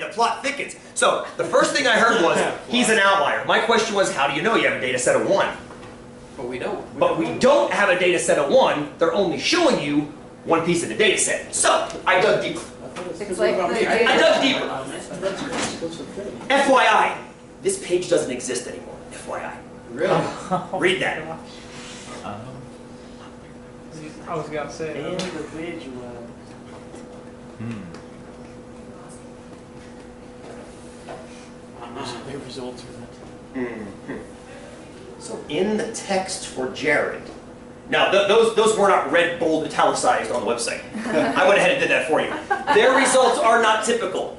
the plot thickens. So the first thing I heard was, he's an outlier. My question was, how do you know you have a data set of 1? But we don't. But we don't have a data set of 1. They're only showing you one piece of the data set. So I dug deeper. It's like I dug deeper. FYI, this page doesn't exist anymore. FYI. Really? Read that. I was gonna say. Individual. The results are So in the text for Jared, now those were not red, bold, italicized on the website. I went ahead and did that for you. Their results are not typical.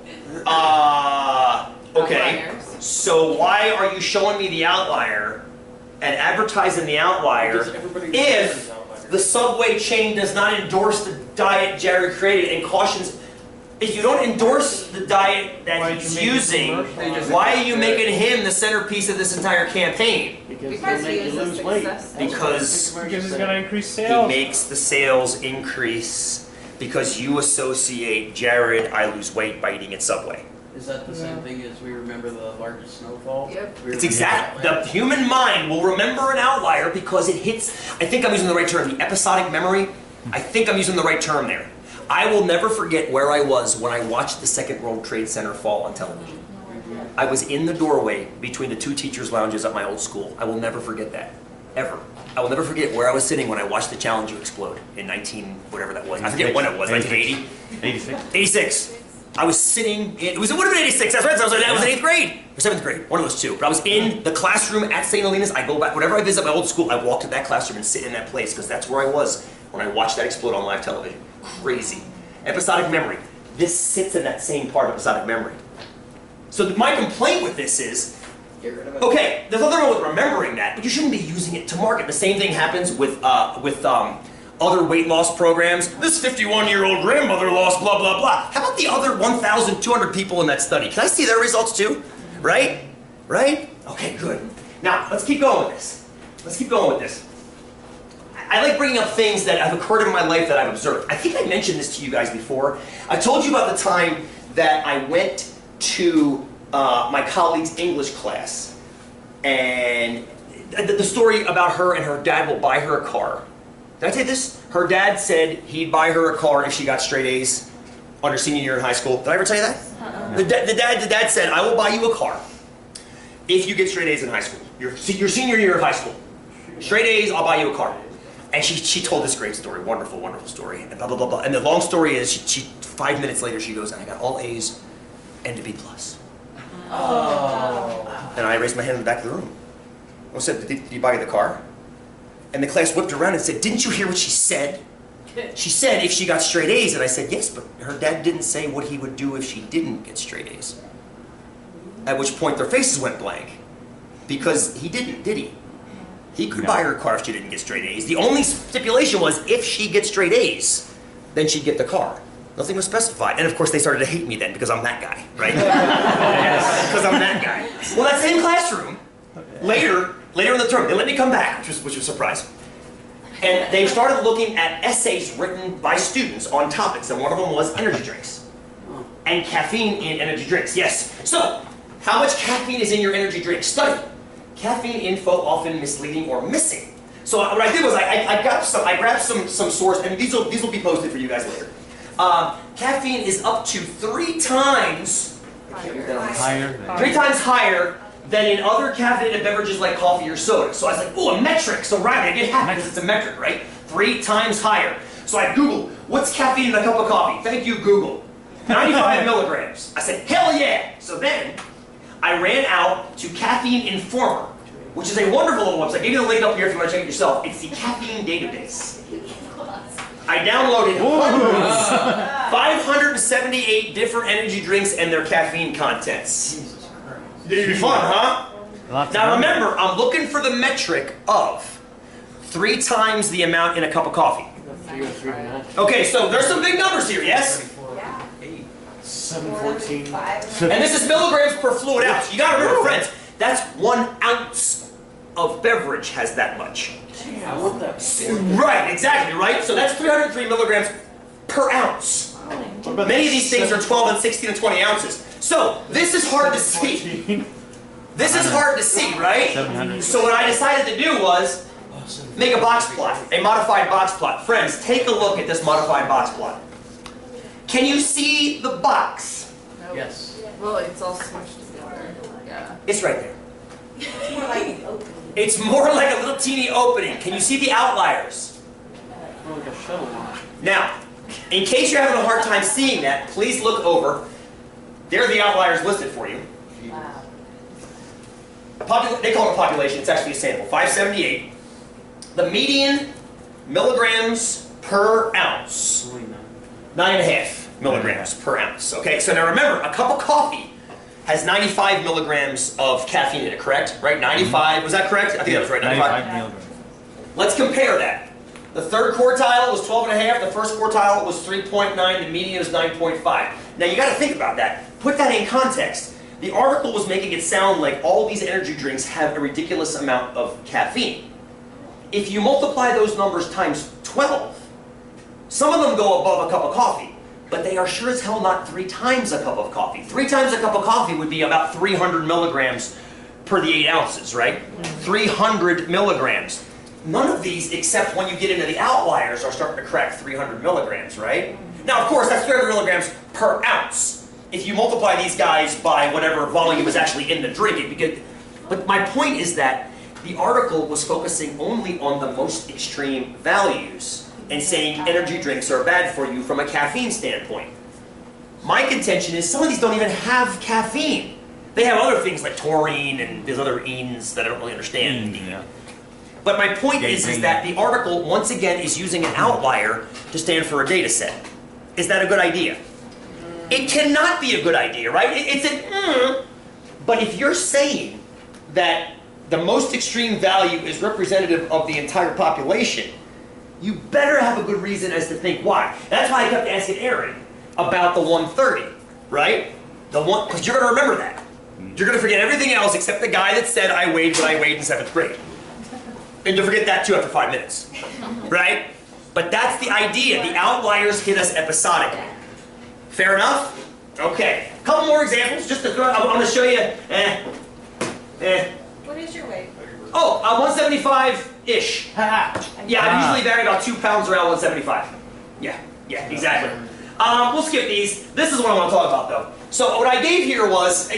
Okay. So why are you showing me the outlier and advertising the outlier if the Subway chain does not endorse the diet Jared created and cautions? If you don't endorse the diet that he's using, why are you making him the centerpiece of this entire campaign? Because they make you lose weight. Because it's going to increase sales. He makes the sales increase because you associate Jared, I lose weight by eating at Subway. Is that the same thing as we remember the largest snowfall? Yep. It's exact. The human mind will remember an outlier because it hits, I think I'm using the right term, the episodic memory. I think I'm using the right term there. I will never forget where I was when I watched the Second World Trade Center fall on television. I was in the doorway between the 2 teachers' lounges at my old school. I will never forget that, ever. I will never forget where I was sitting when I watched the Challenger explode in whatever that was. I forget when it was, 1980? 86. 86. I was sitting, it would have been 86, that's right, I was in 8th grade, or 7th grade, one of those 2. But I was in the classroom at St. Helena's. I go back, whenever I visit my old school, I walk to that classroom and sit in that place, because that's where I was when I watched that explode on live television. Crazy. Episodic memory. This sits in that same part of episodic memory. So my complaint with this is, okay, there's nothing wrong with remembering that, but you shouldn't be using it to market. The same thing happens with other weight loss programs. This 51-year-old grandmother lost blah, blah, blah. How about the other 1,200 people in that study? Can I see their results too? Right? Right? Okay, good. Now, let's keep going with this. Let's keep going with this. I like bringing up things that have occurred in my life that I've observed. I think I mentioned this to you guys before. I told you about the time that I went to my colleague's English class, and the story about her and her dad will buy her a car. Did I tell you this? Her dad said he'd buy her a car if she got straight A's on her senior year in high school. Did I ever tell you that? The dad said, I will buy you a car if you get straight A's in high school. Your senior year of high school. Straight A's, I'll buy you a car. And she told this great story, wonderful, wonderful story, and blah, blah, blah, blah. And the long story is, 5 minutes later, she goes, and I got all A's and a B+. Oh. And I raised my hand in the back of the room. I said, did you buy the car? And the class whipped around and said, didn't you hear what she said? She said if she got straight A's, and I said, yes, but her dad didn't say what he would do if she didn't get straight A's. At which point their faces went blank. Because he didn't, did he? He could buy her a car if she didn't get straight A's. The only stipulation was if she gets straight A's, then she'd get the car. Nothing was specified. And of course they started to hate me then because I'm that guy, right? Because I'm that guy. Well, that same classroom, later in the term, they let me come back, which was a surprise. And they started looking at essays written by students on topics, and one of them was energy drinks. And caffeine in energy drinks, yes. So, how much caffeine is in your energy drink? Study. Caffeine info often misleading or missing. So what I did was I grabbed some source, and these will be posted for you guys later. Caffeine is up to 3 times higher than in other caffeinated beverages like coffee or soda. So I was like, ooh, a metric. So right, I get happy because it's a metric, right? 3 times higher. So I Googled, what's caffeine in a cup of coffee? Thank you, Google. 95 milligrams. I said, hell yeah. So then I ran out to Caffeine Informer, which is a wonderful little website. I gave you the link up here if you want to check it yourself. It's the caffeine database. I downloaded 578 different energy drinks and their caffeine contents. It'd be fun, huh? Now remember, I'm looking for the metric of 3 times the amount in a cup of coffee. Okay, so there's some big numbers here, yes? 714. And this is milligrams per fluid ounce. You gotta remember, friends, that's 1 ounce of beverage has that much. I want that. Right, exactly, right? So that's 303 milligrams per ounce. Many of these things are 12 and 16 and 20 ounces. So this is hard to see. This is hard to see, right? So what I decided to do was make a box plot, a modified box plot. Friends, take a look at this modified box plot. Can you see the box? Nope. Yes. Well, it's all smushed together. Yeah. It's right there. It's more like an opening. It's more like a little teeny opening. Can you see the outliers? Oh, like a shuttle launch. Now, in case you're having a hard time seeing that, please look over. There are the outliers listed for you. Wow. They call it a population. It's actually a sample. 578. The median milligrams per ounce. 9.5 milligrams per ounce. Okay, so now remember, a cup of coffee has 95 milligrams of caffeine in it, correct? Right? 95, was that correct? I think that was right, 95. milligrams. Let's compare that. The third quartile was 12.5, the first quartile was 3.9, the median is 9.5. Now you got to think about that. Put that in context. The article was making it sound like all these energy drinks have a ridiculous amount of caffeine. If you multiply those numbers times 12, some of them go above a cup of coffee, but they are sure as hell not 3 times a cup of coffee. 3 times a cup of coffee would be about 300 milligrams per the 8 ounces, right? 300 milligrams. None of these, except when you get into the outliers, are starting to crack 300 milligrams, right? Now, of course, that's 300 milligrams per ounce. If you multiply these guys by whatever volume is actually in the drink, it begins. But my point is that the article was focusing only on the most extreme values and saying energy drinks are bad for you from a caffeine standpoint. My contention is some of these don't even have caffeine. They have other things like taurine and there's other enes that I don't really understand. Yeah. But my point is that the article, once again, is using an outlier to stand for a data set. Is that a good idea? It cannot be a good idea, right? It's an but if you're saying that the most extreme value is representative of the entire population, you better have a good reason as to think why. That's why I kept asking Aaron about the 130, right? The one, because you're going to remember that. You're going to forget everything else except the guy that said I weighed what I weighed in 7th grade. And you'll forget that too after 5 minutes, right? But that's the idea. The outliers hit us episodically. Fair enough? Okay. A couple more examples just to throw. I'm going to show you. What is your weight? Oh, 175-ish. Yeah, I usually vary about 2 pounds around 175. Yeah, exactly. We'll skip these. This is what I want to talk about, though. So what I gave here was,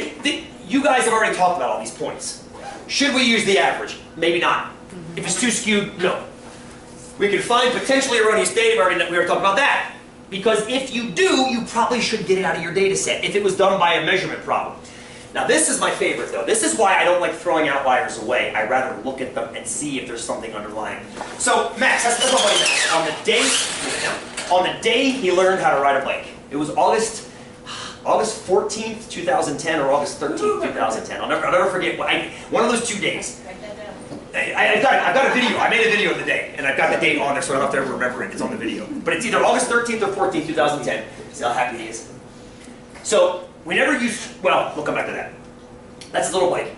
you guys have already talked about all these points. Should we use the average? Maybe not. If it's too skewed, no. We can find potentially erroneous data. We already talked about that. Because if you do, you probably should get it out of your data set if it was done by a measurement problem. Now this is my favorite though. This is why I don't like throwing outliers away. I rather look at them and see if there's something underlying. So Max, that's what Max. On the day he learned how to ride a bike. It was August 14th, 2010 or August 13th, 2010. I'll never forget one of those 2 days. Write that down. I've got a video. I made a video of the day, and I've got the date on there, so I don't have to ever remember it. It's on the video. But it's either August 13th or 14th, 2010. See how happy he is. So we never used. Well, we'll come back to that. That's his little bike.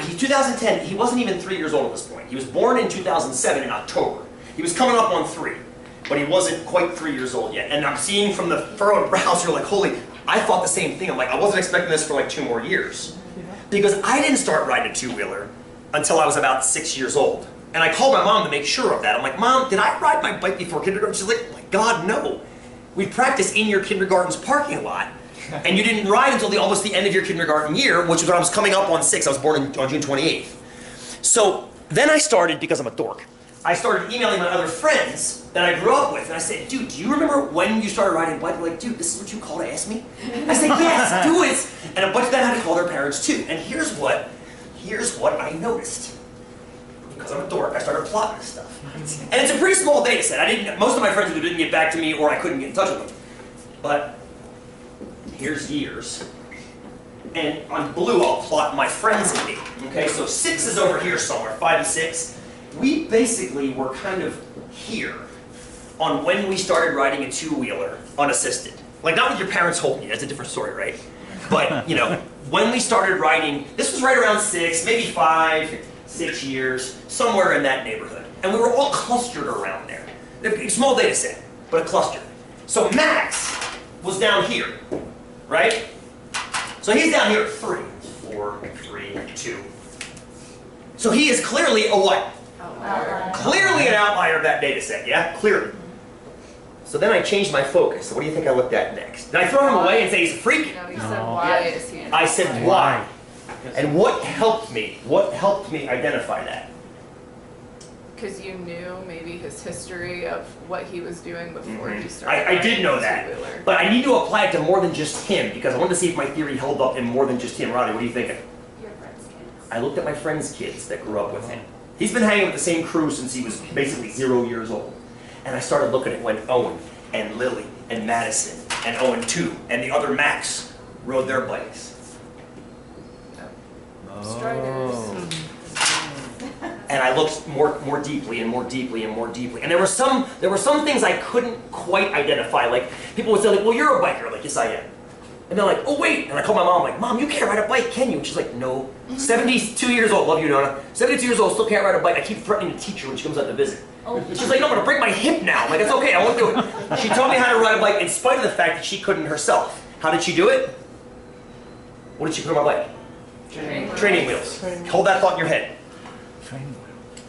He's 2010. He wasn't even 3 years old at this point. He was born in 2007 in October. He was coming up on 3, but he wasn't quite 3 years old yet. And I'm seeing from the furrowed brows, you're like, holy! I thought the same thing. I'm like, I wasn't expecting this for like 2 more years, because I didn't start riding a 2-wheeler until I was about 6 years old. And I called my mom to make sure of that. I'm like, Mom, did I ride my bike before kindergarten? She's like, oh my God, no. We practiced in your kindergarten's parking lot, and you didn't ride until almost the end of your kindergarten year, which was when I was coming up on 6. I was born on June 28th. So then I started, because I'm a dork, I started emailing my other friends that I grew up with, and I said, dude, do you remember when you started riding a bike? They're like, dude, this is what you call to ask me? I said, yes, do it. And a bunch of them had to call their parents too. And here's what I noticed. Because I'm a dork, I started plotting this stuff. And it's a pretty small data set. Most of my friends didn't get back to me, or I couldn't get in touch with them. But here's years. And on blue, I'll plot my friends and me. Okay, so 6 is over here somewhere, 5 and 6. We basically were kind of here on when we started riding a 2-wheeler unassisted. Like, not with your parents holding you, that's a different story, right? But, you know, when we started riding, this was right around 6, maybe 5, 6 years, somewhere in that neighborhood. And we were all clustered around there. A small data set, but a cluster. So Max was down here, right? So he's down here at 3. 4, 3, 2. So he is clearly a what? Clearly an outlier of that data set, yeah? Clearly. So then I changed my focus. So what do you think I looked at next? Did I throw him away and say he's a freak? No, you said why is he an I said outlier? why. And what helped me? What helped me identify that? Because you knew maybe his history of what he was doing before he started. I did know that. two-wheeler. But I need to apply it to more than just him because I wanted to see if my theory held up in more than just him. Roddy, what are you thinking? Your friend's kids. I looked at my friend's kids that grew up with him. He's been hanging with the same crew since he was basically 0 years old. And I started looking at when Owen and Lily and Madison and Owen too and the other Max rode their bikes. Striders. And I looked more deeply and more deeply and more deeply. And there were some things I couldn't quite identify. Like people would say, like, well, you're a biker. Like, yes, I am. And they're like, oh, wait. And I called my mom, like, Mom, you can't ride a bike, can you? And she's like, no. 72 years old, love you, Nona. 72 years old, still can't ride a bike. I keep threatening to teach her when she comes out to visit. And she's like, no, I'm gonna break my hip now. I'm like, it's okay, I won't do it. She taught me how to ride a bike in spite of the fact that she couldn't herself. How did she do it? What did she put on my bike? Training wheels. Hold that thought in your head.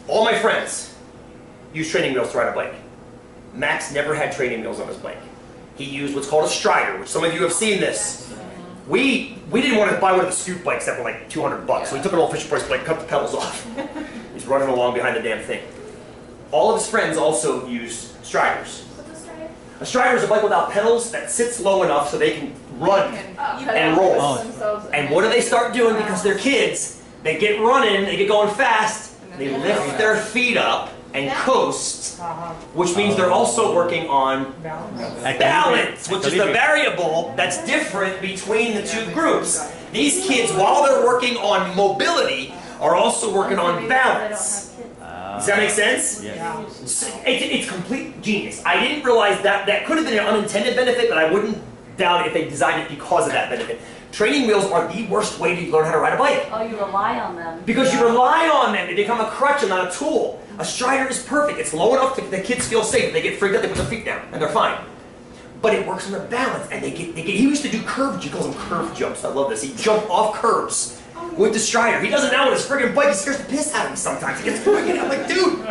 All my friends use training wheels to ride a bike. Max never had training wheels on his bike. He used what's called a strider, which some of you have seen this. We didn't want to buy one of the scoot bikes that were like $200, so we took an old Fisher Price bike, cut the pedals off. He's running along behind the damn thing. All of his friends also used striders. What's a strider? A strider is a bike without pedals that sits low enough so they can run and roll. And what do they start doing because they're kids? They get running, they get going fast, they lift their feet up and coast, which means they're also working on balance, which is the variable that's different between the two groups. These kids, while they're working on mobility, are also working on balance. Does that make sense? It's complete genius. I didn't realize that could have been an unintended benefit, but I wouldn't doubt it if they designed it because of that benefit. Training wheels are the worst way to learn how to ride a bike. Oh, you rely on them. Because you rely on them. They become a crutch and not a tool. A strider is perfect. It's low enough that the kids feel safe. They get freaked out, they put their feet down, and they're fine. But it works on their balance, and he used to do he calls them curve jumps. I love this. He jumped off curbs with the strider. He does it now with his friggin' bike. He scares the piss out of me sometimes. He gets freaking out. I'm like, dude.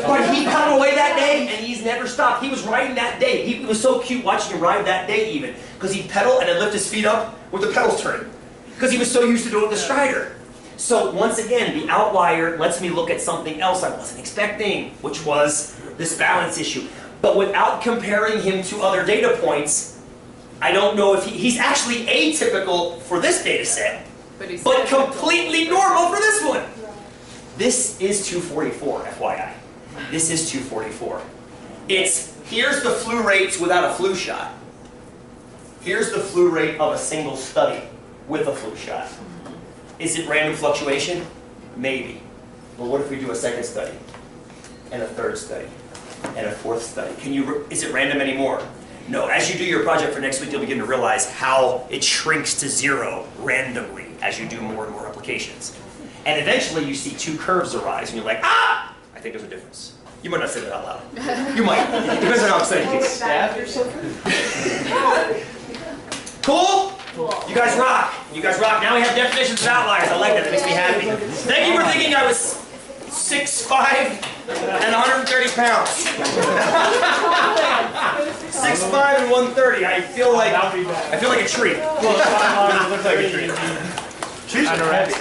But he cut away that day, and he's never stopped. He was riding that day. It was so cute watching him ride that day even. Because he'd pedal and then lift his feet up with the pedals turning. Because he was so used to doing it with the strider. So once again, the outlier lets me look at something else I wasn't expecting, which was this balance issue. But without comparing him to other data points, I don't know if he's actually atypical for this data set, but completely normal for this one. This is 244, FYI. This is 244. Here's the flu rates without a flu shot. Here's the flu rate of a single study with a flu shot. Is it random fluctuation? Maybe. Well, what if we do a second study, and a third study, and a fourth study? Is it random anymore? No. As you do your project for next week, you'll begin to realize how it shrinks to 0 randomly as you do more and more applications. And eventually you see 2 curves arise, and you're like, ah! I think there's a difference. You might not say that out loud. You might. It depends on how I'm saying it. Stabbed or something? Cool? You guys rock. You guys rock. Now we have definitions of outliers. I like that. That makes me happy. Thank you for thinking I was 6'5" and 130 pounds. 6'5" and 130. I feel like a tree. Looks like a tree. Trees are heavy.